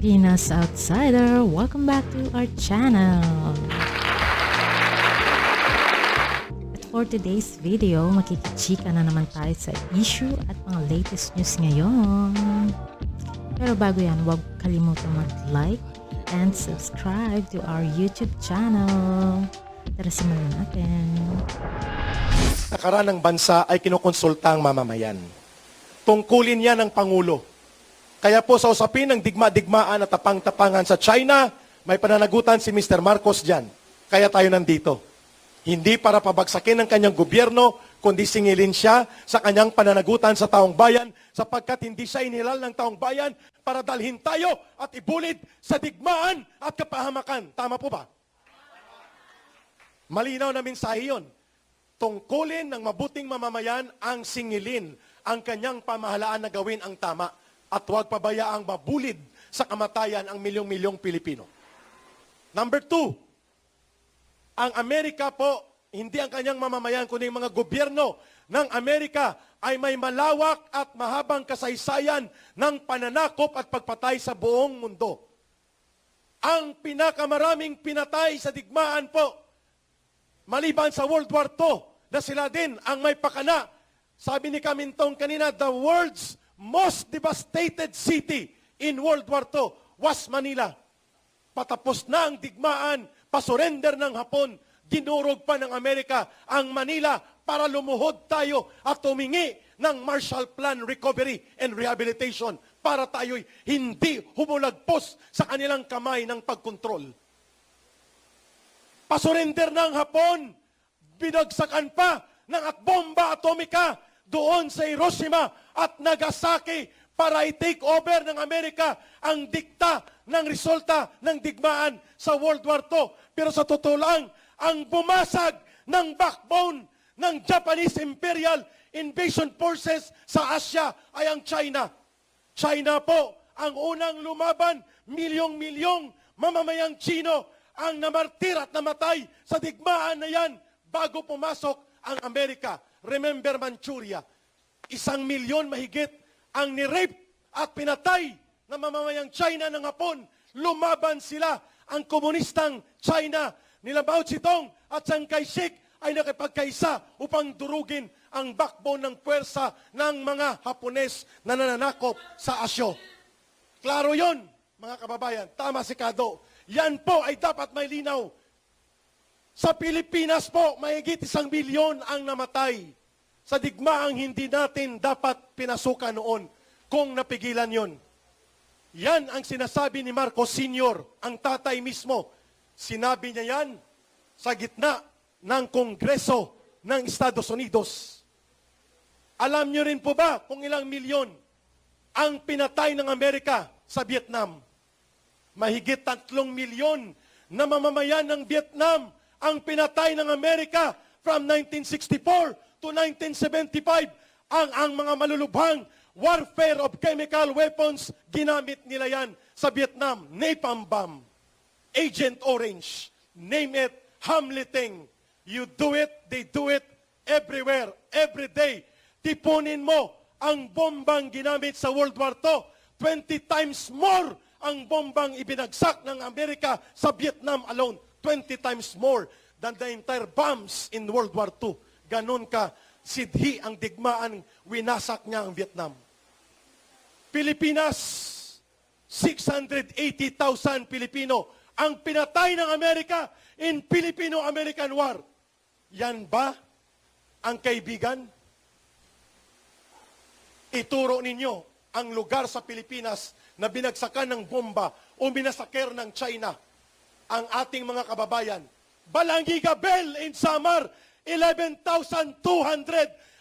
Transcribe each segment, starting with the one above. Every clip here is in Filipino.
Pilipinas Outsider! Welcome back to our channel! At for today's video, makikichika na naman tayo sa issue at mga latest news ngayon. Pero bago yan, huwag kalimutan mag-like and subscribe to our YouTube channel. Tara simulan natin. Nakaraan ng bansa ay kinukonsulta ang mamamayan. Tungkulin yan ng Pangulo. Kaya po sa usapin ng digma-digmaan at tapang-tapangan sa China, may pananagutan si Mr. Marcos dyan. Kaya tayo nandito. Hindi para pabagsakin ng kanyang gobyerno, kundi singilin siya sa kanyang pananagutan sa taong bayan sapagkat hindi siya inilal ng taong bayan para dalhin tayo at ibulid sa digmaan at kapahamakan. Tama po ba? Malinaw na mensahe yun. Tungkulin ng mabuting mamamayan ang singilin ang kanyang pamahalaan na gawin ang tama. At huwag pabayaang mabulid sa kamatayan ang milyong-milyong Pilipino. Number 2, ang Amerika po, hindi ang kanyang mamamayan, kundi ang mga gobyerno ng Amerika ay may malawak at mahabang kasaysayan ng pananakop at pagpatay sa buong mundo. Ang pinakamaraming pinatay sa digmaan po, maliban sa World War II, na sila din ang may pakana. Sabi ni Kamintong kanina, the world's most devastated city in World War II was Manila. Patapos na ang digmaan, pasurrender ng Hapon, dinurog pa ng Amerika ang Manila para lumuhod tayo at tumingi ng Marshall Plan Recovery and Rehabilitation para tayo'y hindi humulagpos sa kanilang kamay ng pagkontrol. Pasurrender ng Hapon, binagsakan pa ng bomba atomika doon sa Hiroshima at Nagasaki para i-take over ng Amerika ang dikta ng resulta ng digmaan sa World War II. Pero sa totoo lang, ang bumasag ng backbone ng Japanese Imperial Invasion Forces sa Asia ay ang China. China po ang unang lumaban, milyong-milyong mamamayang Chino ang namartir at namatay sa digmaan na yan bago pumasok ang Amerika. Remember Manchuria, 1,000,000 mahigit ang ni-rape at pinatay na mamamayang China ng Hapon. Lumaban sila. Ang komunistang China nila Mao Zedong at Chiang Kai-shek ay nakipagkaisa upang durugin ang backbone ng puwersa ng mga Hapones na nananakop sa Asyo. Klaro yon, mga kababayan. Tama si Kado. Yan po ay dapat may linaw. Sa Pilipinas po, mahigit 1,000,000 ang namatay sa digmaang hindi natin dapat pinasukan noon kung napigilan yon. Yan ang sinasabi ni Marcos Sr., ang tatay mismo. Sinabi niya yan sa gitna ng Kongreso ng Estados Unidos. Alam niyo rin po ba kung ilang milyon ang pinatay ng Amerika sa Vietnam? Mahigit 3 milyon na mamamayan ng Vietnam ang pinatay ng Amerika from 1964 to 1975. Ang mga malulubhang warfare of chemical weapons, ginamit nila yan sa Vietnam. Napalm bomb, Agent Orange, name it, Hamleting. You do it, they do it everywhere, every day. Tipunin mo ang bombang ginamit sa World War II. 20 times more ang bombang ibinagsak ng Amerika sa Vietnam alone. 20 times more than the entire bombs in World War II. Ganon ka sidhi ang digmaan, winasak niya ang Vietnam. Pilipinas, 680,000 Pilipino ang pinatay ng Amerika in Filipino-American War. Yan ba ang kaibigan? Ituro ninyo ang lugar sa Pilipinas na binagsakan ng bomba o binasaker ng China ang ating mga kababayan. Balangiga Bell in Samar, 11,200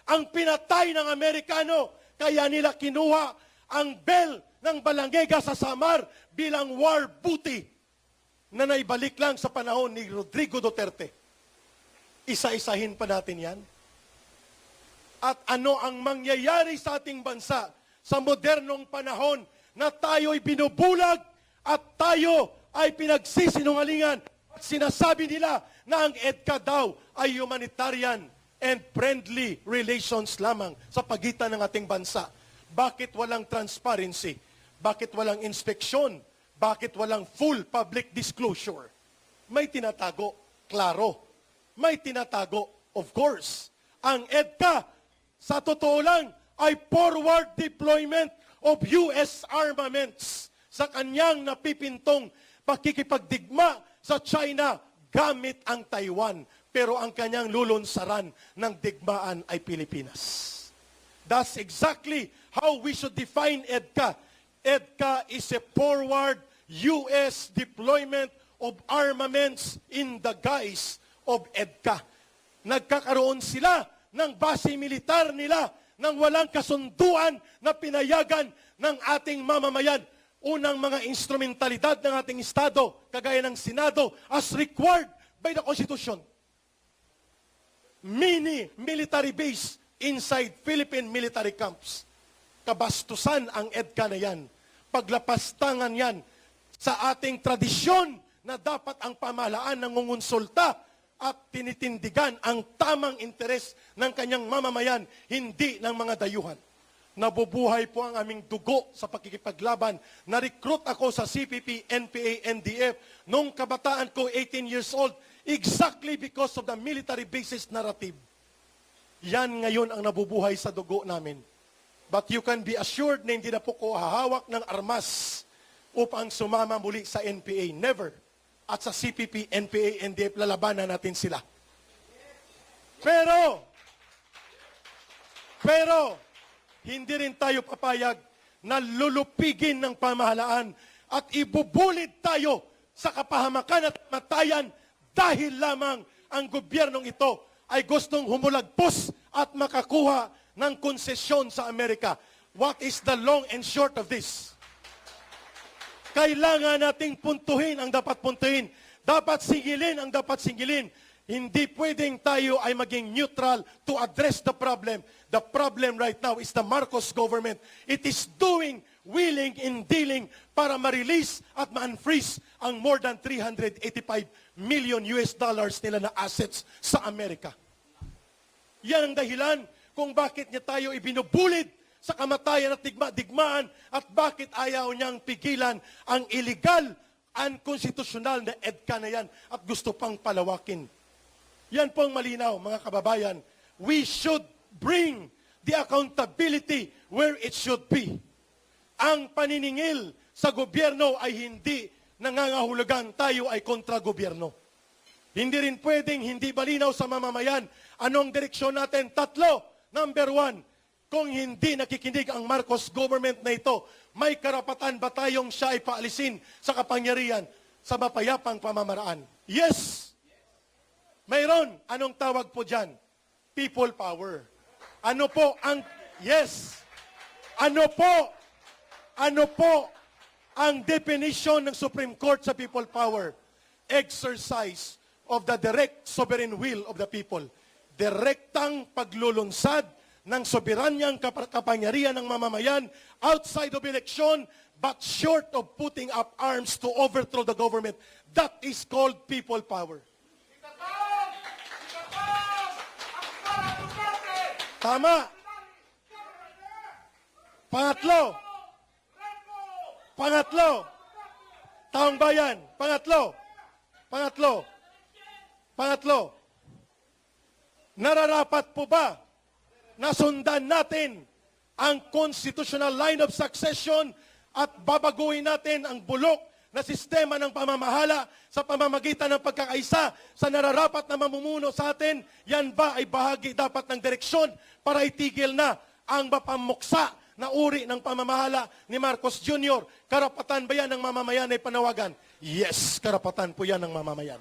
ang pinatay ng Amerikano. Kaya nila kinuha ang bell ng Balangiga sa Samar bilang war booty na naibalik lang sa panahon ni Rodrigo Duterte. Isa-isahin pa natin yan. At ano ang mangyayari sa ating bansa sa modernong panahon na tayo'y binubulag at tayo ay pinagsisinungalingan at sinasabi nila na ang EDCA daw ay humanitarian and friendly relations lamang sa pagitan ng ating bansa. Bakit walang transparency? Bakit walang inspeksyon? Bakit walang full public disclosure? May tinatago, klaro. May tinatago, of course. Ang EDCA, sa totoo lang, ay forward deployment of US armaments sa kanyang napipintong pakikipagdigma sa China gamit ang Taiwan. Pero ang kanyang lulunsaran ng digmaan ay Pilipinas. That's exactly how we should define EDCA. EDCA is a forward U.S. deployment of armaments in the guise of EDCA. Nagkakaroon sila ng base militar nila nang walang kasunduan na pinayagan ng ating mamamayan. Unang mga instrumentalidad ng ating Estado, kagaya ng Senado, as required by the Constitution. Mini military base inside Philippine military camps. Kabastusan ang EDCA na yan. Paglapastangan yan sa ating tradisyon na dapat ang pamahalaan nangungonsulta at tinitindigan ang tamang interes ng kanyang mamamayan, hindi ng mga dayuhan. Nabubuhay po ang aming dugo sa pakikipaglaban. Na-recruit ako sa CPP, NPA, NDF nung kabataan ko, 18 years old, exactly because of the military basis narrative. Yan ngayon ang nabubuhay sa dugo namin. But you can be assured na hindi na po ko hahawak ng armas upang sumama muli sa NPA. Never. At sa CPP, NPA, NDF, lalabanan natin sila. Pero, hindi rin tayo papayag na lulupigin ng pamahalaan at ibubulid tayo sa kapahamakan at matayan dahil lamang ang gobyernong ito ay gustong humulagpos at makakuha ng konsesyon sa Amerika. What is the long and short of this? Kailangan nating puntuhin ang dapat puntuhin. Dapat singilin ang dapat singilin. Hindi pwedeng tayo ay maging neutral to address the problem. The problem right now is the Marcos government. It is doing, willing in dealing para ma-release at ma-unfreeze ang more than 385 million US dollars nila na assets sa Amerika. Yan ang dahilan kung bakit niya tayo ibinubulid sa kamatayan at digmaan at bakit ayaw niyang pigilan ang illegal, unconstitutional na EDCA na yan at gusto pang palawakin. Yan pong malinaw, mga kababayan. We should bring the accountability where it should be. Ang paniningil sa gobyerno ay hindi nangangahulugan tayo ay kontra gobyerno. Hindi rin pwedeng hindi malinaw sa mamamayan anong direksyon natin. Tatlo, number one, kung hindi nakikinig ang Marcos government na ito, may karapatan ba tayong siya ay paalisin sa kapangyarihan sa mapayapang pamamaraan? Yes! Mayroon. Anong tawag po dyan? People power. Ano po ang... Yes! Ano po ang definition ng Supreme Court sa people power? Exercise of the direct sovereign will of the people. Direktang paglulunsad ng soberanyang kapangyarihan ng mamamayan outside of election but short of putting up arms to overthrow the government. That is called people power. Tama. Pangatlo. Taong bayan. Pangatlo. Nararapat po ba na sundan natin ang constitutional line of succession at babaguhin natin ang bulok na sistema ng pamamahala sa pamamagitan ng pagkakaisa sa nararapat na mamumuno sa atin? Yan ba ay bahagi dapat ng direksyon para itigil na ang mapamuksa na uri ng pamamahala ni Marcos Jr.? Karapatan ba yan ng mamamayan ay panawagan? Yes, karapatan po yan ng mamamayan.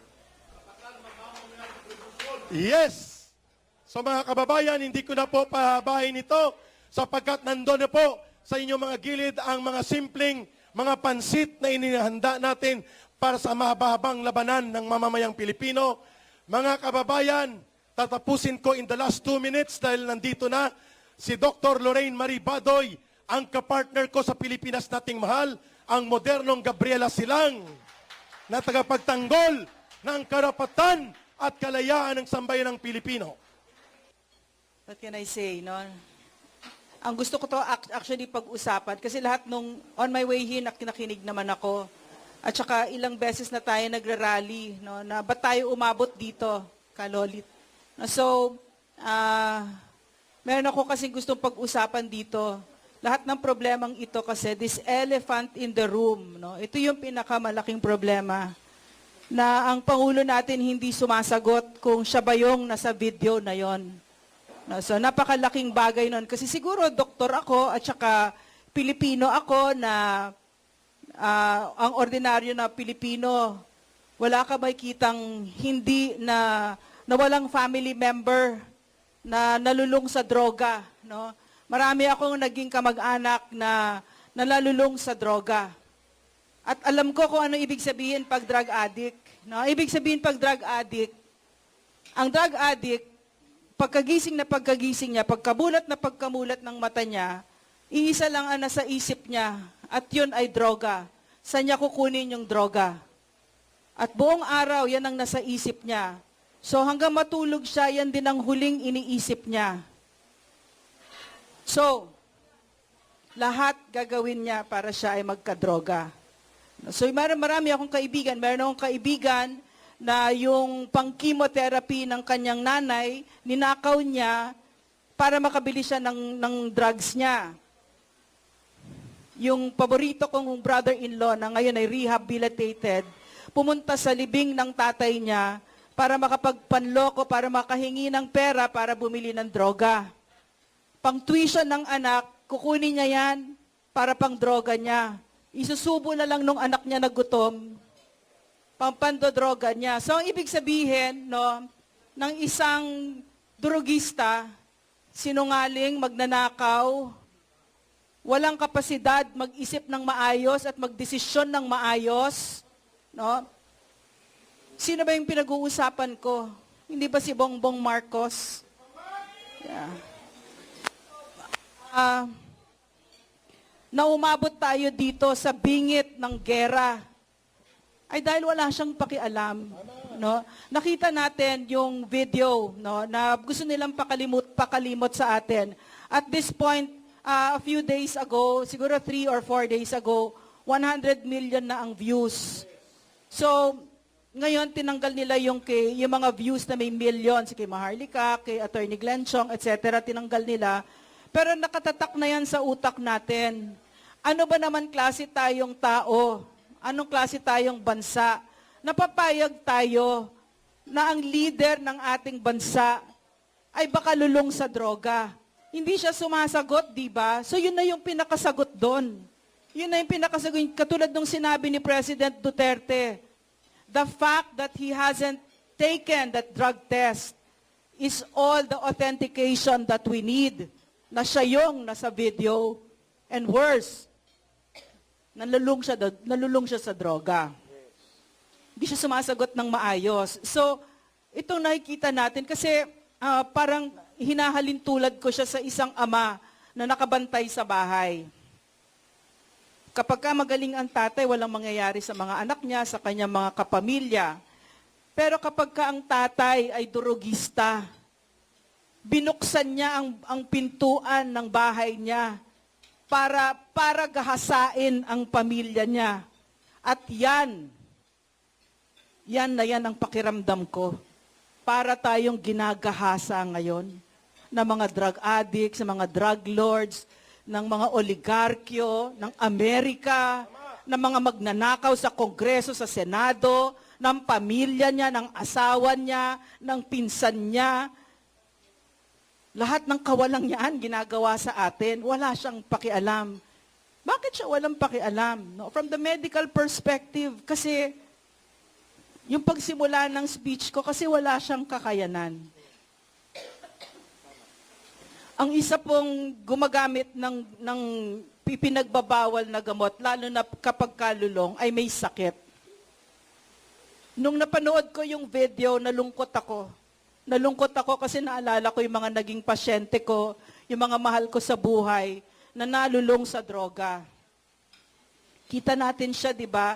Yes! So mga kababayan, hindi ko na po pahabahin ito sapagkat nandun na po sa inyong mga gilid ang mga simpleng mga pansit na inihanda natin para sa mahabang labanan ng mamamayang Pilipino. Mga kababayan, tatapusin ko in the last 2 minutes dahil nandito na si Dr. Lorraine Marie Badoy, ang kapartner ko sa Pilipinas Nating Mahal, ang modernong Gabriela Silang, na tagapagtanggol ng karapatan at kalayaan ng sambayan ng Pilipino. What can I say, no? Ang gusto ko to actually pag-usapan kasi lahat nung on my way here nakinig naman ako At saka ilang beses na tayo nagrarally, no, na ba't tayo umabot dito, Kalolit? No, so, meron ako kasing gustong pag-usapan dito. Lahat ng problemang ito kasi, this elephant in the room, no, ito yung pinakamalaking problema na ang Pangulo natin hindi sumasagot kung siya ba yung nasa video na yon. No, so, napakalaking bagay nun. Kasi siguro, doktor ako at saka Pilipino ako na ang ordinaryo na Pilipino, wala ka makikitang hindi na walang family member na nalulung sa droga. No? Marami akong naging kamag-anak na nalulung sa droga. At alam ko kung ano ibig sabihin pag drug addict. No? Ibig sabihin pag drug addict, ang drug addict, pagkagising niya, pagkamulat na pagkamulat ng mata niya, iisa lang ang nasa isip niya, at yun ay droga. Saan niya kukunin yung droga? At buong araw, yan ang nasa isip niya. So hanggang matulog siya, yan din ang huling iniisip niya. So, lahat gagawin niya para siya ay magkadroga. So marami akong kaibigan. Meron akong kaibigan na yung pang-chemotherapy ng kanyang nanay, ninakaw niya para makabili siya ng drugs niya. Yung paborito kong brother-in-law na ngayon ay rehabilitated, pumunta sa libing ng tatay niya para makapagpanloko, para makahingi ng pera para bumili ng droga. Pang-tuition ng anak, kukunin niya yan para pang-droga niya. Isusubo na lang nung anak niya na gutom, pampandodroga niya. So, ang ibig sabihin, no, ng isang drogista, sinungaling, magnanakaw, walang kapasidad mag-isip ng maayos at magdesisyon ng maayos, no? Sino ba yung pinag-uusapan ko? Hindi ba si Bongbong Marcos? Yeah. Na umabot tayo dito sa bingit ng gera ay dahil wala siyang pakialam, no? Nakita natin yung video, no, na gusto nilang pakalimot sa atin. At this point, a few days ago, siguro 3 or 4 days ago, 100 million na ang views. So, ngayon tinanggal nila yung mga views na may million, si kay Maharlika, kay Attorney Glenn Chong, etc., tinanggal nila. Pero nakatatak na yan sa utak natin. Ano ba naman klase tayong tao? Anong klase tayong bansa? Napapayag tayo na ang leader ng ating bansa ay baka lulong sa droga. Hindi siya sumasagot, di ba? So yun na yung pinakasagot doon. Yun na yung pinakasagot. Katulad nung sinabi ni President Duterte, the fact that he hasn't taken that drug test is all the authentication that we need na siya yung nasa video. And worse, nalulung siya sa droga. Hindi siya sumasagot ng maayos. So, itong nakikita natin kasi parang hinahalin tulad ko siya sa isang ama na nakabantay sa bahay. Kapag ka magaling ang tatay, walang mangyayari sa mga anak niya, sa kanyang mga kapamilya. Pero kapag ka ang tatay ay durugista, binuksan niya ang pintuan ng bahay niya para gahasain ang pamilya niya. At yan ang pakiramdam ko. Para tayong ginagahasa ngayon ng mga drug addicts, ng mga drug lords, ng mga oligarkyo, ng Amerika, ng mga magnanakaw sa Kongreso, sa Senado, ng pamilya niya, ng asawa niya, ng pinsan niya. Lahat ng kawalang yan ginagawa sa atin. Wala siyang pakialam. Bakit siya walang pakialam? No? From the medical perspective, kasi yung pagsimula ng speech ko, kasi wala siyang kakayanan. Ang isa pong gumagamit ng pinagbabawal na gamot, lalo na kapag kalulong, ay may sakit. Nung napanood ko yung video, nalungkot ako. Nalungkot ako kasi naalala ko yung mga naging pasyente ko, yung mga mahal ko sa buhay, na nalulong sa droga. Kita natin siya, di ba?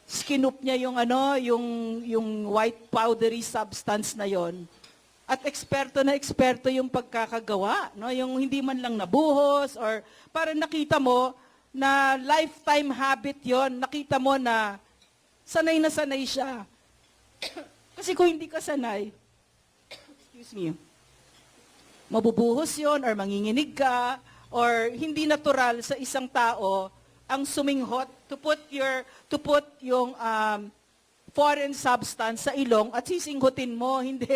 Skinup niya yung white powdery substance na yon. At eksperto na eksperto yung pagkakagawa, no? Yung hindi man lang nabuhos or para nakita mo na lifetime habit yon. Nakita mo na sanay na sanay siya. Kasi kung hindi ka sanay, excuse me, mabubuhos yon or manginginig ka or hindi natural sa isang tao ang suminghot to put yung foreign substance sa ilong at sisinghutin mo. Hindi.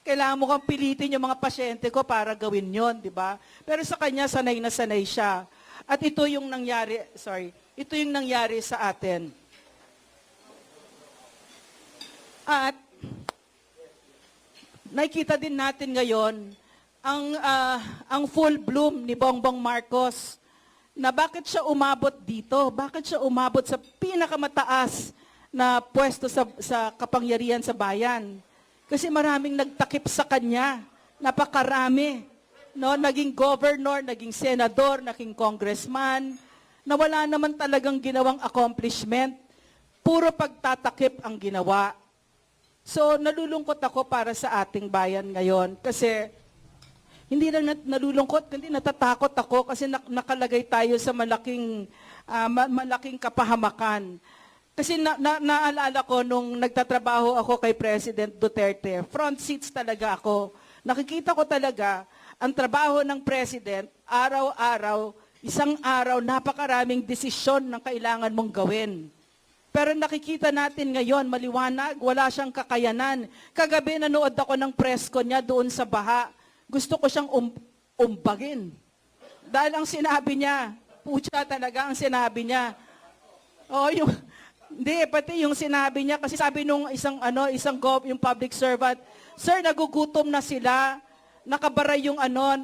Kailangan mo kang pilitin yung mga pasyente ko para gawin yon, di ba? Pero sa kanya, sanay na sanay siya. At ito yung nangyari sa atin. At nakikita din natin ngayon ang full bloom ni Bongbong Marcos na bakit siya umabot dito? Bakit siya umabot sa pinakamataas na pwesto sa kapangyarihan sa bayan? Kasi maraming nagtakip sa kanya. Napakarami. No? Naging governor, naging senador, naging congressman, na wala naman talagang ginawang accomplishment. Puro pagtatakip ang ginawa. So, nalulungkot ako para sa ating bayan ngayon kasi hindi lang nalulungkot, kundi natatakot ako kasi nakalagay tayo sa malaking kapahamakan. Kasi naalala ko nung nagtatrabaho ako kay President Duterte, front seats talaga ako. Nakikita ko talaga ang trabaho ng President, araw-araw, isang araw, napakaraming desisyon na kailangan mong gawin. Pero nakikita natin ngayon, maliwanag, wala siyang kakayanan. Kagabi nanood ako ng presko niya doon sa baha. Gusto ko siyang umbagin. Dahil ang sinabi niya, pucha talaga ang sinabi niya. Hindi, pati yung sinabi niya, kasi sabi nung yung public servant, sir, nagugutom na sila, nakabara yung ano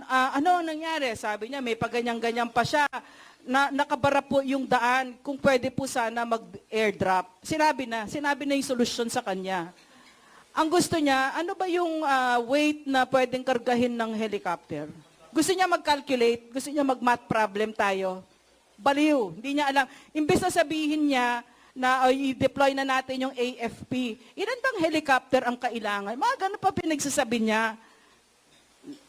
nangyari? Sabi niya, may paganyan-ganyan pa siya. Nakabara po yung daan, kung pwede po sana mag-airdrop. Sinabi na yung solusyon sa kanya. Ang gusto niya, ano ba yung weight na pwedeng kargahin ng helicopter? Gusto niya mag-calculate, gusto niya mag-math problem tayo. Baliw, hindi niya alam. Imbes na sabihin niya na i-deploy na natin yung AFP, ilan bang helicopter ang kailangan? Mga ganun pa pinagsasabi niya.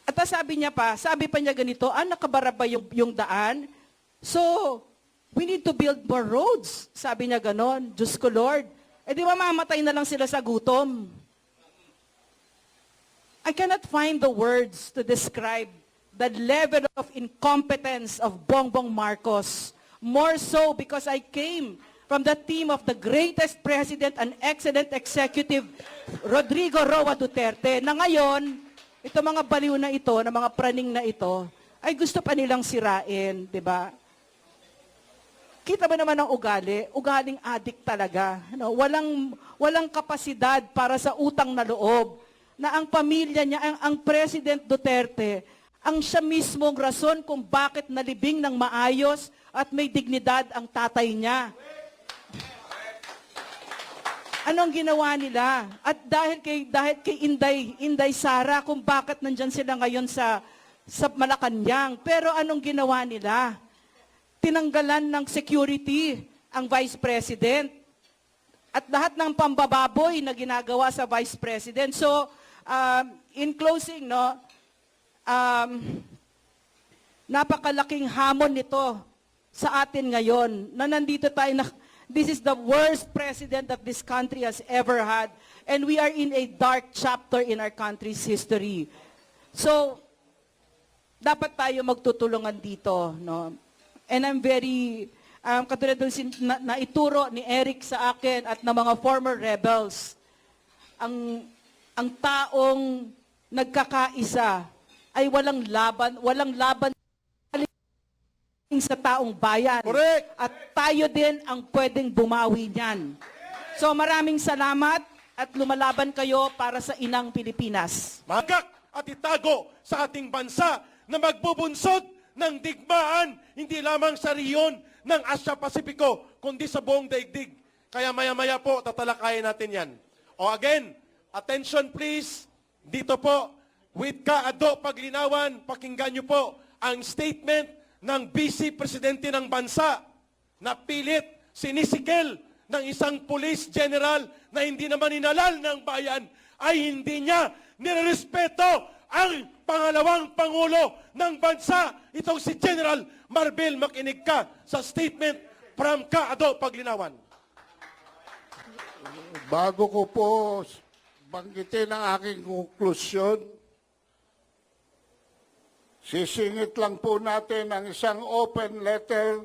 At sabi pa niya ganito, nakabara ba yung daan? So, we need to build more roads. Sabi niya ganon. Diyos ko Lord. Di ba mamatay na lang sila sa gutom? I cannot find the words to describe the level of incompetence of Bongbong Marcos. More so because I came from the team of the greatest president and excellent executive, Rodrigo Roa Duterte, na ngayon, ito mga baliw na ito, na mga praning na ito, ay gusto pa nilang sirain, di ba? Kita ba naman ang ugaling adik talaga. No? Walang kapasidad para sa utang na loob. Na ang pamilya niya, ang President Duterte, ang siya mismong rason kung bakit nalibing ng maayos at may dignidad ang tatay niya. Anong ginawa nila? At dahil kay Inday Sara, kung bakit nandyan sila ngayon sa Malacanang. Pero anong ginawa nila? Tinanggalan ng security ang Vice President. At lahat ng pambababoy na ginagawa sa Vice President. So, in closing, napakalaking hamon nito sa atin ngayon na nandito tayo na this is the worst president that this country has ever had and we are in a dark chapter in our country's history. So, dapat tayo magtutulungan dito, no? And I'm very, katulad na ituro ni Eric sa akin at ng mga former rebels, ang taong nagkakaisa ay walang laban sa taong bayan. Correct. At tayo din ang pwedeng bumawi niyan. So maraming salamat at lumalaban kayo para sa inang Pilipinas. Magak at itago sa ating bansa na magbubunsod ng digmaan, hindi lamang sa riyon ng Asia-Pasipiko, kundi sa buong daigdig. Kaya maya-maya po, tatalakayin natin yan. Again, attention please, dito po, with Kaado Paglinawan, pakinggan niyo po ang statement ng Vice Presidente ng bansa na pilit sinisikel ng isang police general na hindi naman inalal ng bayan ay hindi niya nirerespeto ang pangalawang Pangulo ng bansa, itong si General Marbil. Makinig ka sa statement from Kaado Paglinawan. Bago ko po banggitin ang aking konklusyon, sisingit lang po natin ang isang open letter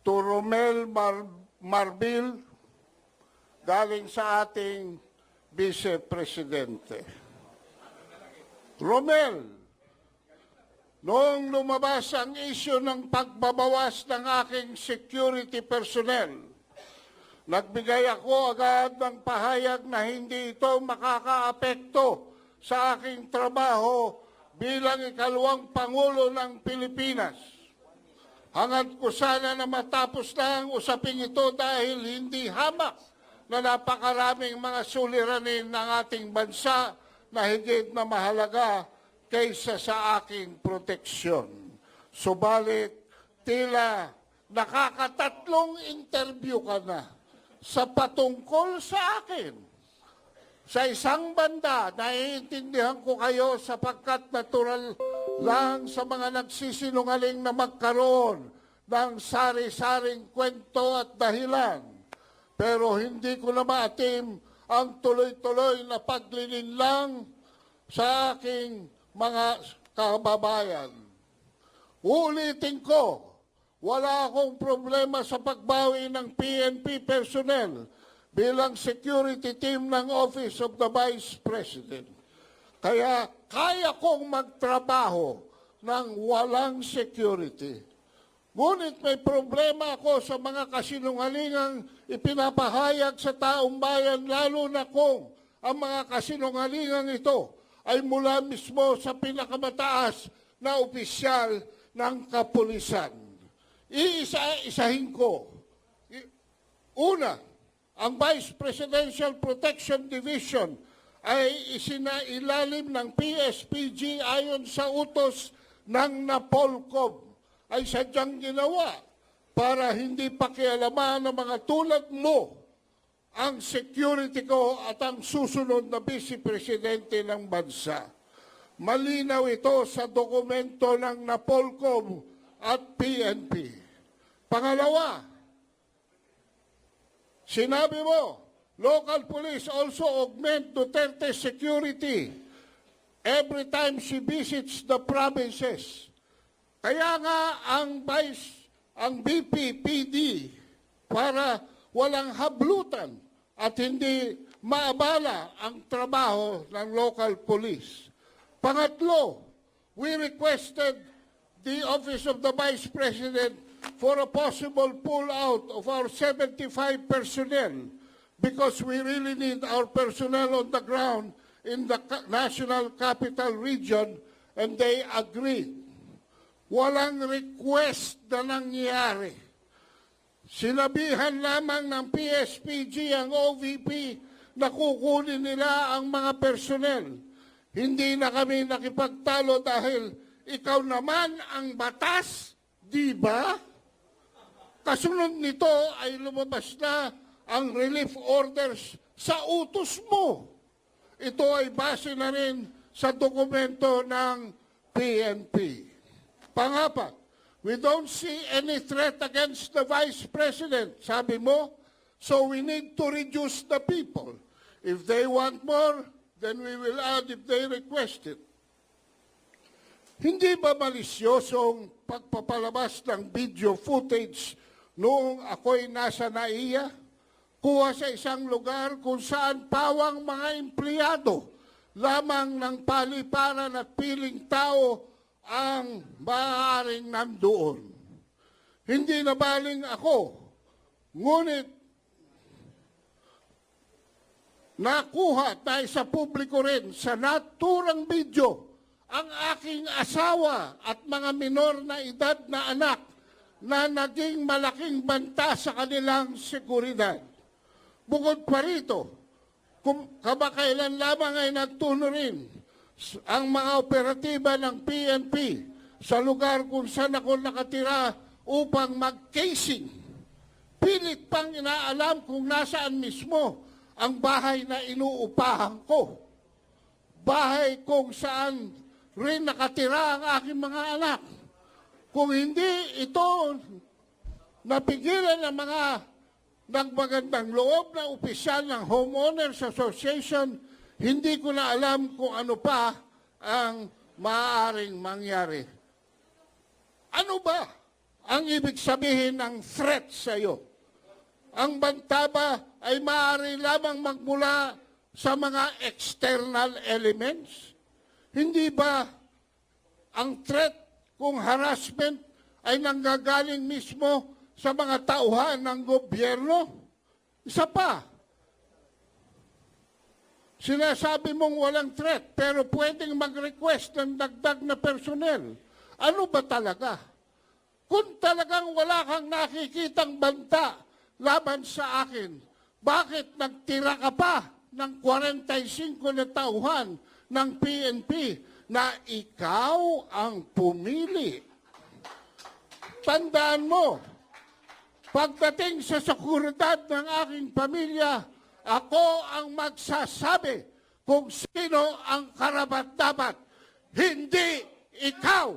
to Romel Marbil galing sa ating Vice Presidente. Romel, noong lumabas ang isyu ng pagbabawas ng aking security personnel, nagbigay ako agad ng pahayag na hindi ito makakaapekto sa aking trabaho bilang ikalawang Pangulo ng Pilipinas. Hangad ko sana na matapos na ang usaping ito dahil hindi hamak na napakaraming mga suliranin ng ating bansa na higit na mahalaga kaysa sa aking proteksyon. Subalit, tila nakakatatlong interview ka na sa patungkol sa akin. Sa isang banda, naiintindihan ko kayo sapagkat natural lang sa mga nagsisinungaling na magkaroon ng sari-saring kwento at dahilan. Pero hindi ko na maatim ang tuloy-tuloy na paglilinlang sa aking mga kababayan. Uulitin ko, wala akong problema sa pagbawi ng PNP personnel bilang security team ng Office of the Vice President. Kaya kaya kong magtrabaho ng walang security. Ngunit may problema ako sa mga kasinungalingang ipinapahayag sa taong bayan, lalo na kung ang mga kasinungalingang ito ay mula mismo sa pinakamataas na opisyal ng kapulisan. Iisa-isahin ko. Una, ang Vice Presidential Protection Division ay isinailalim ng PSPG ayon sa utos ng NAPOLCOM, ay sadyang ginawa para hindi pakialaman ng mga tulad mo ang security ko at ang susunod na Vice Presidente ng bansa. Malinaw ito sa dokumento ng NAPOLCOM at PNP. Pangalawa, sinabi mo, local police also augment Duterte security every time she visits the provinces. Kaya nga ang BPPD para walang hablutan at hindi maabala ang trabaho ng local police. Pangatlo, we requested the Office of the Vice President for a possible pull-out of our 75 personnel because we really need our personnel on the ground in the National Capital Region, and they agreed. Walang request na nangyari. Sinabihan lamang ng PSPG ang OVP na kukunin nila ang mga personnel. Hindi na kami nakipagtalo dahil ikaw naman ang batas, di ba? Kasunod nito ay lumabas na ang relief orders sa utos mo. Ito ay base na rin sa dokumento ng PNP. Pangapat, we don't see any threat against the Vice President, sabi mo, so we need to reduce the people. If they want more, then we will add if they request it. Hindi ba malisyosong pagpapalabas ng video footage noong ako'y nasa NAIA? Kuha sa isang lugar kung saan pawang mga empleyado lamang ng paliparan at piling tao ang maaaring nandoon. Hindi nabaling ako, ngunit nakuha tayo sa publiko rin sa naturang video ang aking asawa at mga minor na edad na anak na naging malaking banta sa kanilang seguridad. Bukod pa rito, kamakailan lamang ay nagtuno rin ang mga operatiba ng PNP sa lugar kung saan ako nakatira upang mag-casing. Pilit pang inaalam kung nasaan mismo ang bahay na inuupahan ko. bahay kung saan rin nakatira ang aking mga anak. Kung hindi ito napigilan ng mga nagmagandang loob na opisyal ng Homeowners Association, hindi ko na alam kung ano pa ang maaaring mangyari. Ano ba ang ibig sabihin ng threat sa iyo? Ang banta ba ay maaari lamang magmula sa mga external elements? Hindi ba ang threat kung harassment ay nanggagaling mismo sa mga tauhan ng gobyerno? Isa pa, sinasabi mong walang threat pero pwedeng mag-request ng dagdag na personnel. Ano ba talaga? Kung talagang wala kang nakikitang banta laban sa akin, bakit nagtira ka pa ng 45 na tauhan ng PNP na ikaw ang pumili? Tandaan mo, pagdating sa seguridad ng aking pamilya, ako ang magsasabi kung sino ang karapat-dapat, hindi ikaw.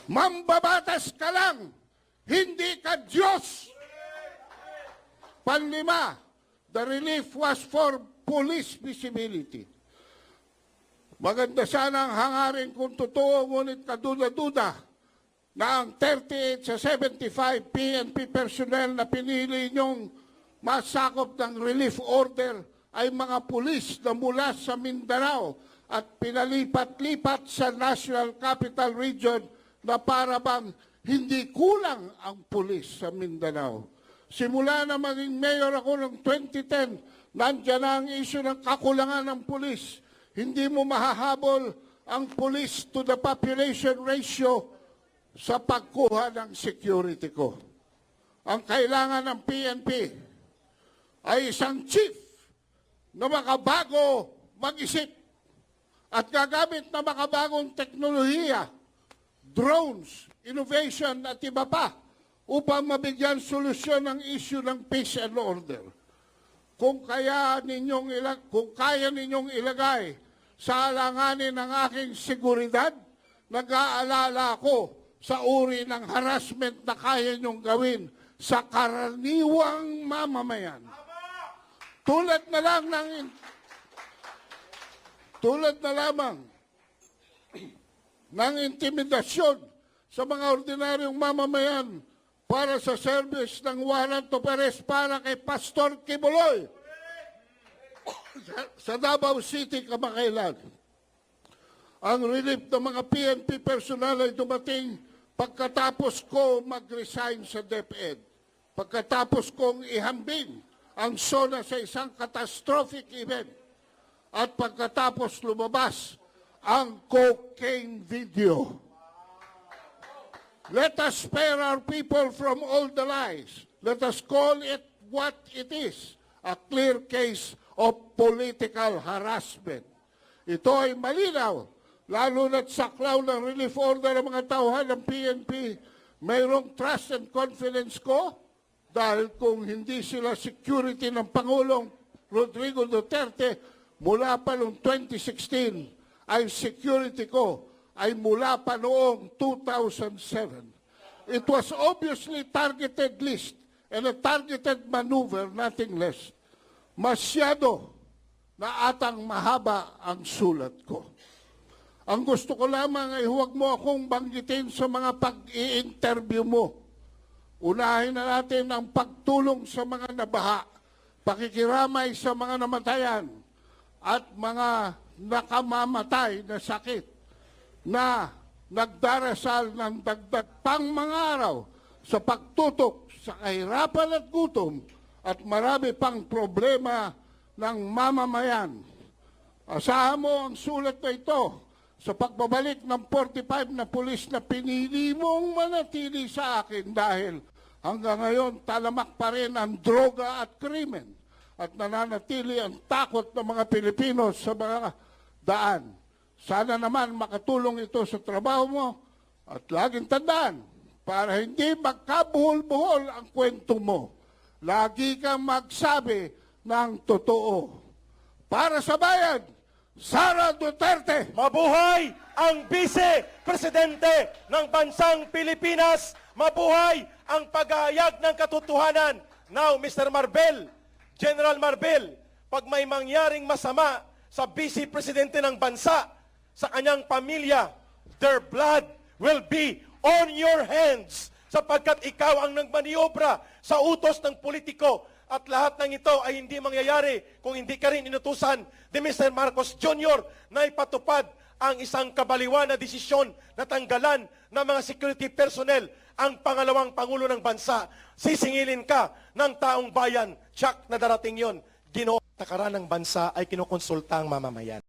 Mambabatas ka lang, hindi ka Diyos. Panlima, the relief was for police visibility. Maganda sana ang hangarin kung totoo, ngunit kaduda-duda na ang 38 sa 75 PNP personnel na pinili niyong masakop ng relief order ay mga pulis na mula sa Mindanao at pinalipat-lipat sa National Capital Region na para bang hindi kulang ang pulis sa Mindanao. Simula na maging mayor ako noong 2010, nandiyan na ang issue ng kakulangan ng pulis. Hindi mo mahahabol ang police to the population ratio sa pagkuha ng security ko. Ang kailangan ng PNP ay isang chief na makabago mag-isip at gagamit na makabagong teknolohiya, drones, innovation at iba pa upang mabigyan solusyon ang issue ng peace and order. Kung kaya ninyong ilagay sa alanganin ng aking seguridad, nag-aalala ako sa uri ng harassment na kaya ninyong gawin sa karaniwang mamamayan. Tulad na lamang ng intimidasyon sa mga ordinaryong mamamayan para sa service ng warrant of arrest para kay Pastor Kibuloy sa Davao City, kamakailan. Ang relief ng mga PNP personnel ay dumating pagkatapos ko mag-resign sa DepEd. Pagkatapos kong ihambing ang SONA sa isang catastrophic event. At pagkatapos lumabas ang cocaine video. Let us spare our people from all the lies. Let us call it what it is, a clear case of political harassment. Ito ay malinaw, lalo na't saklaw ng relief order ng mga tauhan ng PNP. Mayroong trust and confidence ko dahil kung hindi sila security ng Pangulong Rodrigo Duterte mula pa noong 2016, ay security ko ay mula pa noong 2007. It was obviously targeted list and a targeted maneuver, nothing less. Masyado na atang mahaba ang sulat ko. Ang gusto ko lamang ay huwag mo akong banggitin sa mga pag-i-interview mo. Unahin na natin ang pagtulong sa mga nabaha, pakikiramay sa mga namatayan, at mga nakamamatay na sakit na nagdarasal ng dagdag pang mga araw sa pagtutok sa kahirapan at gutom at marami pang problema ng mamamayan. Asahan mo ang sulat na ito sa pagbabalik ng 45 na pulis na pinili mong manatili sa akin dahil hanggang ngayon talamak pa rin ang droga at krimen at nananatili ang takot ng mga Pilipino sa mga daan. Sana naman makatulong ito sa trabaho mo at laging tandaan para hindi magkabuhol-buhol ang kwento mo. Lagi kang magsabi ng totoo. Para sa bayan, Sara Duterte! Mabuhay ang Vice-Presidente ng Bansang Pilipinas! Mabuhay ang paghahayag ng katotohanan! Now, Mr. Marbel, General Marbel, pag may mangyaring masama sa Vice-Presidente ng bansa, sa kanyang pamilya, their blood will be on your hands sapagkat ikaw ang nagmaniobra sa utos ng politiko at lahat ng ito ay hindi mangyayari kung hindi ka rin inutusan ni Mr. Marcos Jr. na ipatupad ang isang kabaliwan na desisyon na tanggalan ng mga security personnel ang pangalawang Pangulo ng bansa. Sisingilin ka ng taong bayan. Tsak na darating yon. Ginoo, takaran ng bansa ay kinukonsulta ang mamamayan.